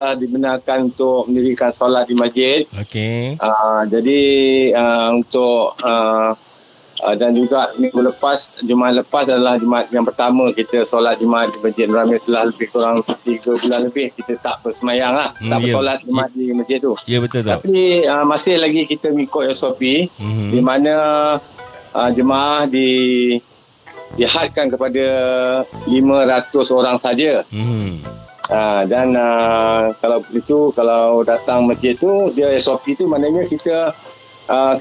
dibenarkan untuk mendirikan solat di masjid. Okey. Jadi untuk dan juga minggu lepas, Jumaat lepas adalah Jumaat yang pertama kita solat Jumaat di Masjid Nur Amir setelah lebih kurang 3 bulan lebih kita tak bersemayang lah, tak bersolat Jumaat di masjid tu. Ya, betul tu. Tapi masih lagi kita mengikut SOP di mana jemaah dihadkan kepada 500 orang saja. Dan kalau datang masjid tu, dia SOP tu maknanya kita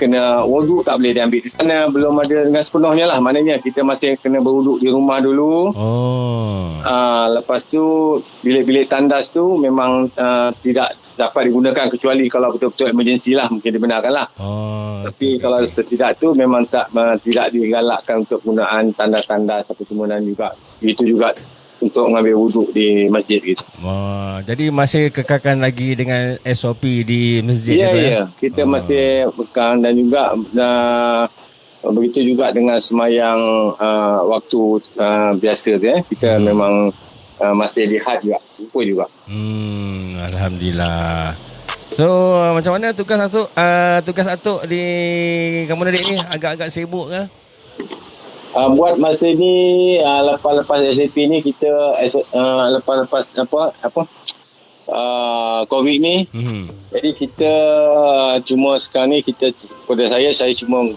kena wuduk, tak boleh diambil di sana, belum ada dengan sepenuhnya lah, maknanya kita masih kena berwuduk di rumah dulu. Lepas tu bilik-bilik tandas tu memang tidak dapat digunakan kecuali kalau betul-betul emergency lah, mungkin dibenarkan lah. Tapi kalau setidak tu memang tidak digalakkan untuk penggunaan tandas-tandas apa semua, dan juga itu juga untuk mengambil wuduk di masjid gitu. Jadi masih kekalkan lagi dengan SOP di masjid itu ya? Kita masih bekal, dan juga begitu juga dengan semayang waktu biasa tu kita memang masih lihat juga, jumpa juga. Alhamdulillah. So macam mana tugas Atuk di Kampung Nadik ni, agak-agak sibuk ke? Buat masa ni lepas SAP ni kita lepas COVID ni, jadi kita cuma sekarang ni saya cuma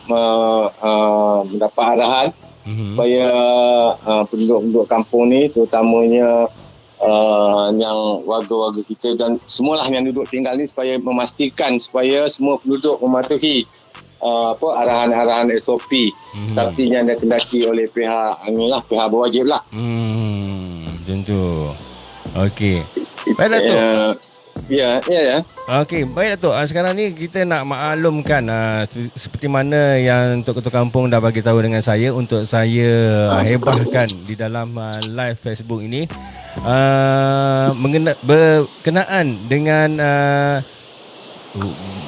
mendapat arahan supaya penduduk-penduduk kampung ni, terutamanya yang warga-warga kita dan semualah yang duduk tinggal ni, supaya memastikan supaya semua penduduk mematuhi arahan-arahan SOP, tapi yang dikendaki oleh pihak berwajib lah. Tentu. Okey. Baik Datuk. Ya. Okey, baik Datuk. Sekarang ni kita nak maklumkan seperti mana yang Tok Ketua Kampung dah bagi tahu dengan saya untuk saya hebahkan di dalam live Facebook ini, berkenaan dengan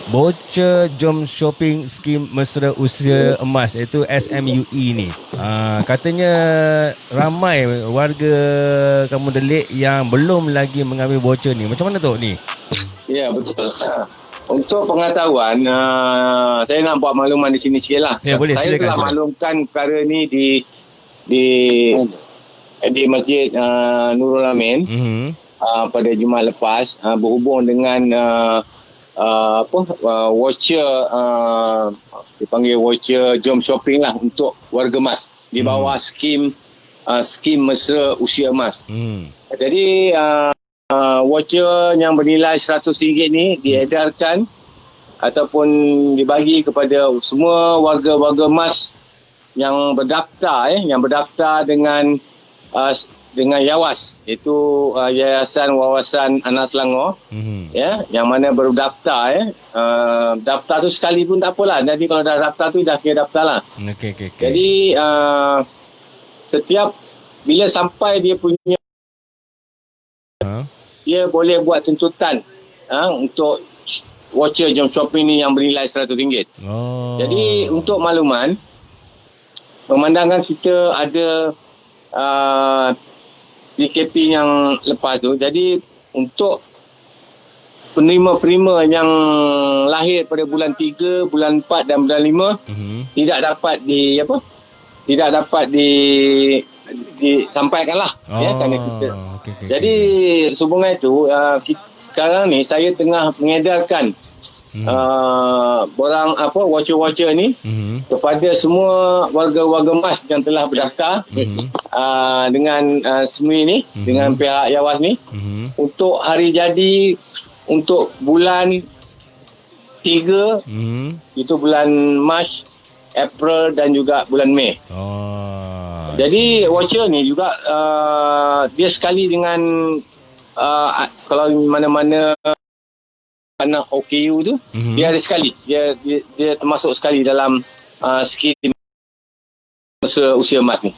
voucher Jom Shopping Skim Mesra Usia Emas, iaitu SMUE ni. Katanya ramai warga Kampung Delik yang belum lagi mengambil voucher ni. Macam mana tu ni? Ya, betul. Untuk pengetahuan, saya nak buat makluman di sini sikit lah. Ya, boleh, saya telah maklumkan perkara ni di Masjid Nurul Amin pada Jumaat lepas, berhubung dengan voucher, dipanggil voucher Jom Shopping lah untuk warga emas di bawah skim Mesra Usia Emas. Jadi voucher yang bernilai RM100 ni diedarkan ataupun dibagi kepada semua warga-warga emas yang berdaftar dengan YAWAS, iaitu Yayasan Wawasan Anak Selangor, yang mana baru daftar. Daftar tu sekali pun tak apalah. Jadi kalau dah daftar tu dah kira daftar lah. Okay. Jadi setiap bila sampai dia punya dia boleh buat tuntutan untuk voucher Jom Shopping ni yang bernilai RM100. Jadi untuk makluman, memandangkan kita ada PKP yang lepas tu, jadi untuk penerima-penerima yang lahir pada bulan 3, bulan 4 dan bulan 5 tidak dapat disampaikan lah. Kerana kita. Jadi sehubungan itu, sekarang ni saya tengah mengedarkan voucher-voucher ni kepada semua warga-warga emas yang telah berdaftar dengan semua ni, dengan pihak YAWAS ni, untuk hari jadi untuk bulan 3, itu bulan Mac, April dan juga bulan Mei. Jadi voucher ni juga dia sekali dengan kalau mana-mana anak OKU tu, dia ada sekali, dia termasuk sekali dalam skim usia emas ni.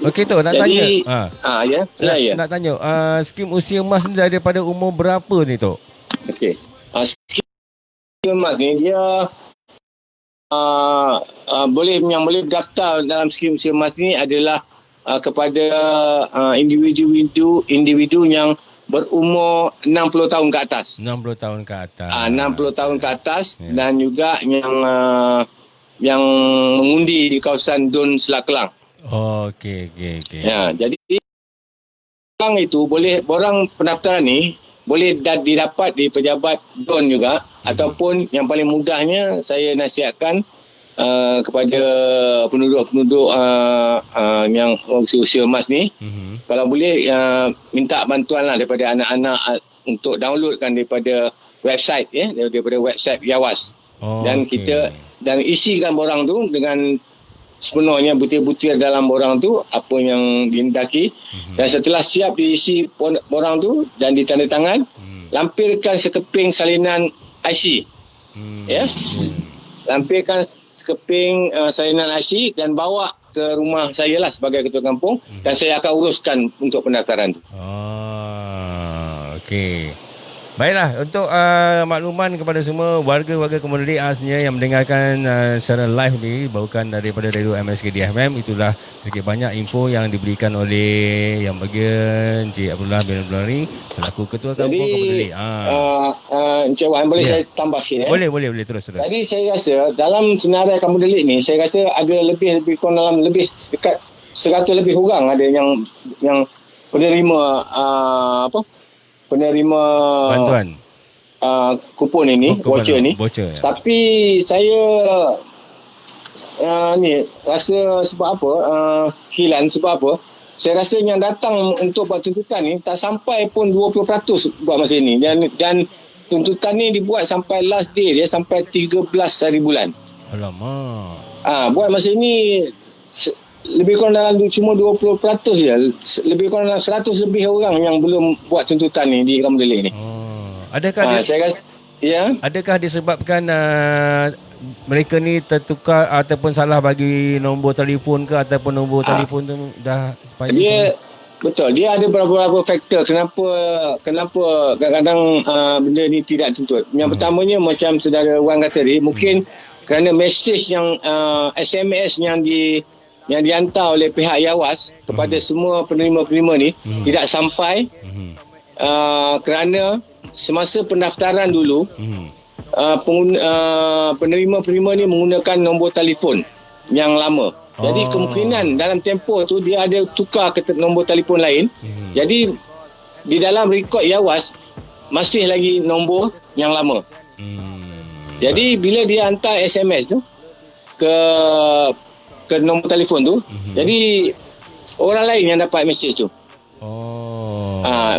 Okey tu, nak jadi, tanya. Nak tanya, skim usia emas ni daripada umur berapa ni tu? Okey. Skim usia emas ni dia yang boleh daftar dalam skim usia emas ni adalah kepada individu yang berumur 60 tahun ke atas. 60 tahun ke atas. 60 tahun ke atas dan juga yang mengundi di kawasan Dun Selat Kelang. Okey. Ya, jadi orang itu boleh, borang pendaftaran ni boleh didapat di pejabat Dun juga, ataupun yang paling mudahnya saya nasihatkan kepada penduduk-penduduk yang usia emas ni, kalau boleh minta bantuan lah daripada anak-anak untuk downloadkan daripada website, daripada website Yawas. Dan kita isikan borang tu dengan sepenuhnya butir-butir dalam borang tu apa yang dihendaki, dan setelah siap diisi borang tu dan ditandatangan, lampirkan sekeping salinan IC. Lampirkan sekeping salinan IC dan bawa ke rumah saya lah sebagai ketua kampung, dan saya akan uruskan untuk pendaftaran tu. Okey. Baiklah, untuk makluman kepada semua warga-warga Kampung Delik khasnya yang mendengarkan secara live ni, bukan daripada radio MSK DFM, itulah sedikit banyak info yang diberikan oleh Yang Bagian Encik Abdullah bin Abdul Hari selaku Ketua Kampung Kampung Delik. Encik Wan, boleh saya tambah sikit? Boleh, terus. Jadi saya rasa dalam senarai Kampung Delik ni, saya rasa ada lebih kurang dalam lebih dekat 100 lebih orang ada yang penerima penerima bantuan kupon ini, voucher ni. Tapi saya ni rasa sebab apa, hilan sebab apa, saya rasa yang datang untuk buat tuntutan ni tak sampai pun 20% buat masa ni, dan tuntutan ni dibuat sampai last day dia sampai 13 hari bulan. Alamak. Buat masa ni lebih kurang dalam cuma 20% je. Lebih kurang dalam 100 lebih orang yang belum buat tuntutan ni di Kampung Delik ni. Adakah saya rasa, adakah disebabkan mereka ni tertukar ataupun salah bagi nombor telefon ke, ataupun nombor telefon tu dah betul, dia ada beberapa faktor kenapa kadang-kadang benda ni tidak tuntut. Yang pertamanya macam saudara Wan kata tadi, mungkin kerana mesej yang SMS yang dihantar oleh pihak Yawas kepada semua penerima-penerima ni tidak sampai, kerana semasa pendaftaran dulu penerima-penerima ni menggunakan nombor telefon yang lama. Jadi kemungkinan dalam tempoh tu dia ada tukar ke nombor telefon lain. Jadi di dalam rekod Yawas masih lagi nombor yang lama. Jadi bila dia hantar SMS tu ke nombor telefon tu, jadi orang lain yang dapat mesej tu.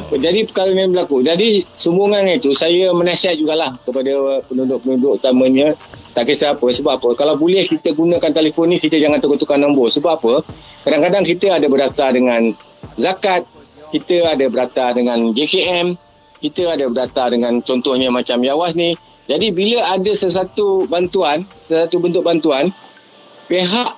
Jadi perkara ini berlaku. Jadi sumbangan itu saya menasihat jugalah kepada penduduk-penduduk utamanya, tak kisah apa, sebab apa, kalau boleh kita gunakan telefon ni, kita jangan tukar-tukar nombor. Sebab apa, kadang-kadang kita ada berdaftar dengan zakat, kita ada berdaftar dengan JKM, kita ada berdaftar dengan contohnya macam Yawas ni. Jadi bila ada sesuatu bentuk bantuan, pihak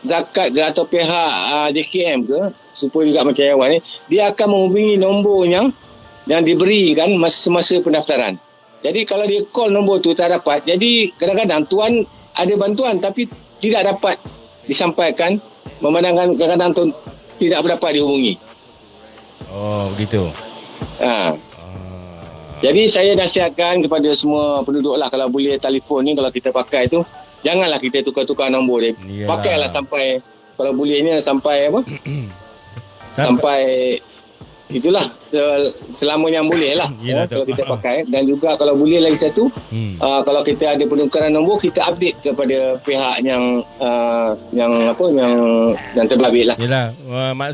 zakat ke atau pihak JKM ke, supaya juga macam Yawan ni, dia akan menghubungi nombor yang diberikan semasa pendaftaran. Jadi kalau dia call nombor tu tak dapat, jadi kadang-kadang tuan ada bantuan tapi tidak dapat disampaikan, memandangkan kadang-kadang tu tidak dapat dihubungi. Begitu. Jadi saya nasihatkan kepada semua penduduk lah, kalau boleh telefon ni kalau kita pakai tu, janganlah kita tukar-tukar nombor dia. Pakailah sampai, kalau boleh ni sampai apa? sampai itulah selama yang boleh lah. Kalau kita pakai. Dan juga kalau boleh lagi satu, kalau kita ada penukaran nombor, kita update kepada pihak yang terbabit lah. Yelah,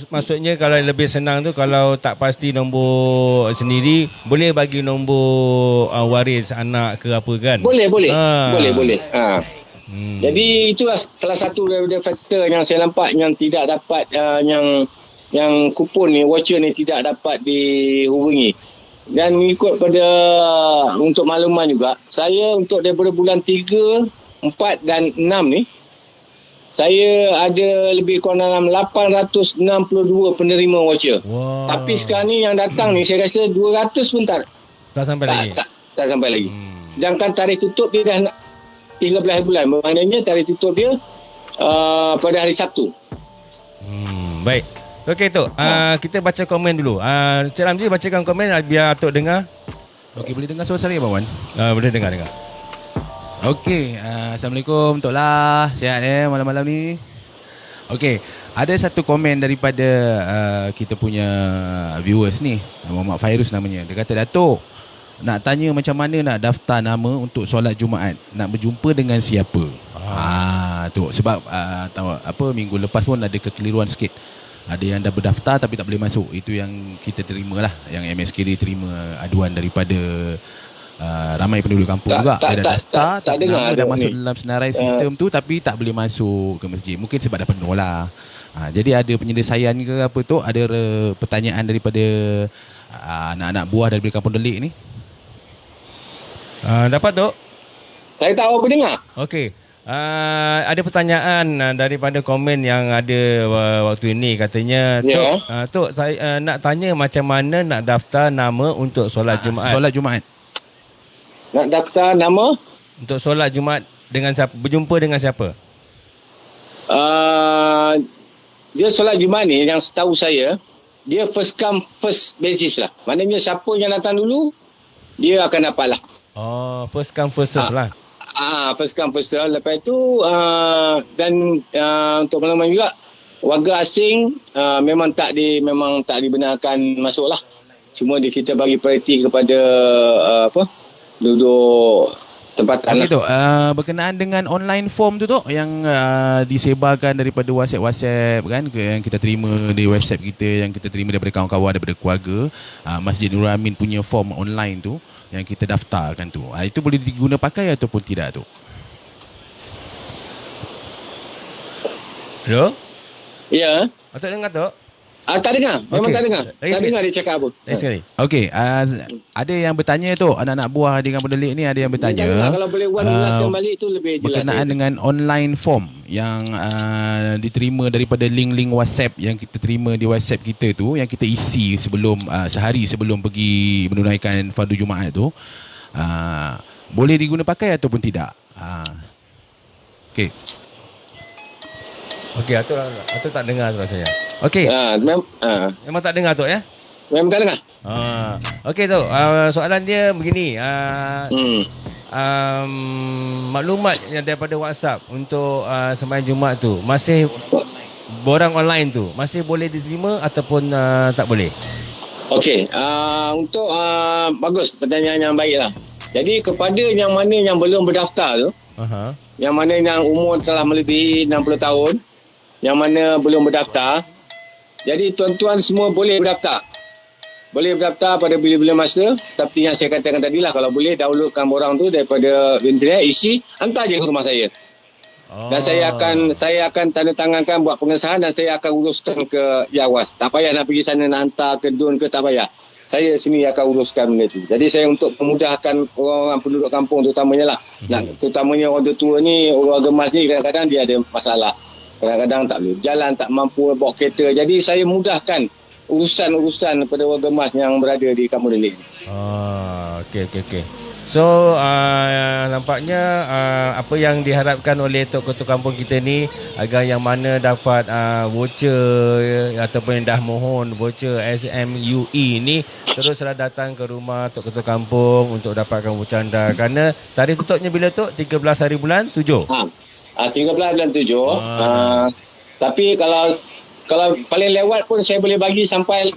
maksudnya kalau lebih senang tu, kalau tak pasti nombor sendiri, boleh bagi nombor waris anak ke apa kan? Boleh. Jadi itulah salah satu daripada faktor yang saya nampak yang tidak dapat, yang kupon ni, voucher ni tidak dapat dihubungi. Dan mengikut pada untuk makluman juga, saya untuk daripada bulan 3, 4 dan 6 ni, saya ada lebih kurang dalam 862 penerima voucher. Tapi sekarang ni yang datang ni saya rasa 200 pun tak sampai lagi. Tak sampai lagi. Sedangkan tarikh tutup dia dah 13 bulan. Maknanya tarikh tutup dia pada hari Sabtu. Baik. Okey Tok, kita baca komen dulu. Cik Ramzi bacakan komen biar Tok dengar. Okey, boleh dengar suara saya Abang Wan? Boleh dengar. Okey, Assalamualaikum Tok Lah. Sihat malam-malam ni? Okey, ada satu komen daripada kita punya viewers ni, Muhammad Fairuz namanya. Dia kata, Datuk, nak tanya macam mana nak daftar nama untuk solat Jumaat, nak berjumpa dengan siapa? Tu sebab tahu apa, minggu lepas pun ada kekeliruan sikit. Ada yang dah berdaftar tapi tak boleh masuk. Itu yang kita terima lah, yang MSKD terima aduan daripada ramai penduduk kampung juga. Dia dah daftar, tak nama dah masuk dalam senarai sistem tu, tapi tak boleh masuk ke masjid. Mungkin sebab dah penuh lah. Jadi ada penyelesaian ke apa tu? Ada pertanyaan daripada anak-anak buah daripada Kampung Delik ni? Dapat Tok? Saya tahu apa dengar. Okey. Ada pertanyaan daripada komen yang ada waktu ini. Katanya, Tok, saya nak tanya macam mana nak daftar nama untuk solat Jumaat. Solat Jumaat. Nak daftar nama? Untuk solat Jumaat dengan siapa? Berjumpa dengan siapa? Dia solat Jumaat ni, yang setahu saya, dia first come first basis lah. Maknanya siapa yang datang dulu, dia akan dapat lah. First come first serve lah. First come first serve. Lepas tu dan untuk pengalaman juga, warga asing memang tak dibenarkan masuk lah. Cuma kita bagi prioriti kepada duduk tempatan. Okey Tok, berkenaan dengan online form tu Tok, yang disebarkan daripada WhatsApp kan, yang kita terima di website kita, yang kita terima daripada kawan-kawan, daripada keluarga, Masjid Nurul Amin punya form online tu yang kita daftarkan tu, itu boleh diguna pakai ataupun tidak tu? Hello? Ya. Tak dengar Tok? Tak dengar. Memang tak dengar. Tak dengar dia cakap apa. Sekali. Okey, ada yang bertanya tu, anak-anak buah di Kampung Delik ni ada yang bertanya. Kalau boleh ulaskan balik tu lebih jelas. Berkenaan dengan online form yang diterima daripada link-link WhatsApp yang kita terima di WhatsApp kita tu, yang kita isi sebelum sehari sebelum pergi menunaikan fardu Jumaat tu, boleh diguna pakai ataupun tidak? Okey. Okey, Atuk tak dengar tu rasanya. Okey. Memang tak dengar Tok ya? Memang tak dengar. Okey Tok, soalan dia begini. Maklumat yang daripada WhatsApp untuk sembahyang Jumaat tu masih borang online tu masih boleh diterima ataupun tak boleh? Okey, untuk bagus, pertanyaan yang baiklah. Jadi kepada yang mana yang belum berdaftar tu, yang mana yang umur telah melebihi 60 tahun, yang mana belum berdaftar, jadi tuan-tuan semua boleh berdaftar. Boleh berdaftar pada bila-bila masa. Tapi yang saya katakan tadi lah, kalau boleh downloadkan borang tu daripada internet, isi, hantar je ke rumah saya. Dan saya akan tanda tangankan, buat pengesahan, dan saya akan uruskan ke Yawas. Tak payah nak pergi sana nak hantar ke DUN ke, tak payah. Saya sini akan uruskan benda tu. Jadi saya untuk memudahkan orang-orang penduduk kampung terutamanya lah. Terutamanya orang tua ni, orang gemas ni, kadang-kadang dia ada masalah. Kadang-kadang tak boleh jalan, tak mampu bawa kereta. Jadi saya mudahkan urusan-urusan kepada warga emas yang berada di Kampung Delik. Okey. So nampaknya apa yang diharapkan oleh Tok Ketua Kampung kita ni, agar yang mana dapat voucher ataupun yang dah mohon voucher SMUE ni teruslah datang ke rumah Tok Ketua Kampung untuk dapatkan voucher anda. Kerana tarikh tutupnya bila Tok? 13 hari bulan 7? 13 bulan 7. Tapi kalau paling lewat pun saya boleh bagi sampai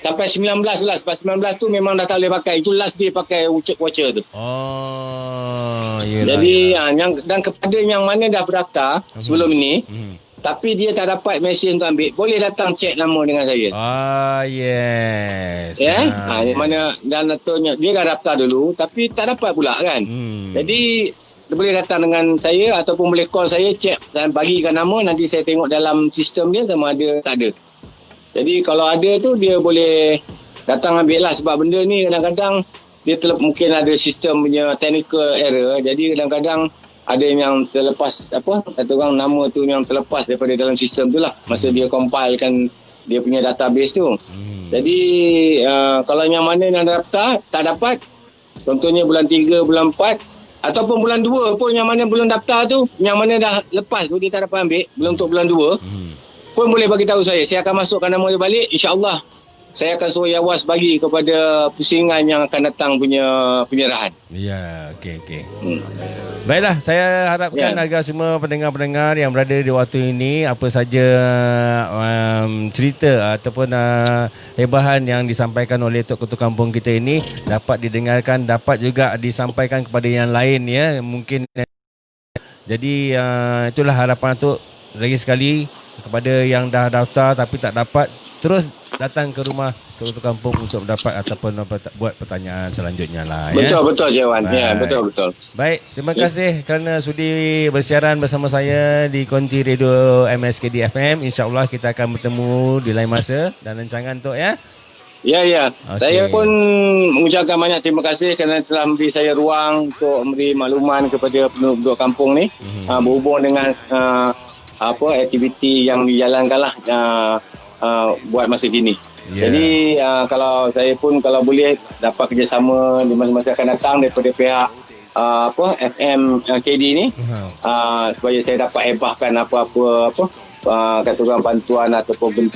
19 lah. Sebab 19 tu memang dah tak boleh pakai. Itu last day pakai voucher tu. Jadi dan kepada yang mana dah berdaftar sebelum ini, tapi dia tak dapat mesin untuk ambil, boleh datang cek nama dengan saya. Yes. Yang mana dan dia dah daftar dulu tapi tak dapat pula kan. Jadi dia boleh datang dengan saya ataupun boleh call saya, cek dan bagikan nama, nanti saya tengok dalam sistem dia sama ada tak ada. Jadi kalau ada tu dia boleh datang ambil lah, sebab benda ni kadang-kadang dia mungkin ada sistem punya technical error. Jadi kadang-kadang ada yang terlepas, kata orang, nama tu yang terlepas daripada dalam sistem tu lah masa dia compilekan dia punya database tu. Jadi kalau yang mana yang daftar tak dapat, contohnya bulan 3, bulan 4 ataupun bulan 2 pun, yang mana belum daftar tu, yang mana dah lepas tu dia tak dapat ambil, belum untuk bulan 2, pun boleh bagi tahu saya. Saya akan masukkan nama dia balik. InsyaAllah saya akan suruh Yawas bagi kepada pusingan yang akan datang punya penyerahan. Ya, okey. Baiklah, saya harapkan agar semua pendengar-pendengar yang berada di waktu ini, apa saja cerita ataupun hebahan yang disampaikan oleh Tok Ketua Kampung kita ini dapat didengarkan, dapat juga disampaikan kepada yang lain ya. Mungkin jadi itulah harapan Tok lagi sekali kepada yang dah daftar tapi tak dapat, terus datang ke rumah Tok Ketua Kampung untuk dapat ataupun buat pertanyaan selanjutnya lah ya. Betul Encik Wan. Ya, betul. Baik, terima kasih kerana sudi bersiaran bersama saya di konti radio MSKD FM. InsyaAllah kita akan bertemu di lain masa dan rancangan Tok ya. Ya. Okay. Saya pun mengucapkan banyak terima kasih kerana telah memberi saya ruang untuk memberi makluman kepada penduduk kampung ni berhubung dengan aktiviti yang dijalankanlah buat masa kini. Jadi kalau saya pun kalau boleh dapat kerjasama di masa-masa akan datang daripada pihak FM KD ni supaya saya dapat hebahkan apa-apa kata orang bantuan ataupun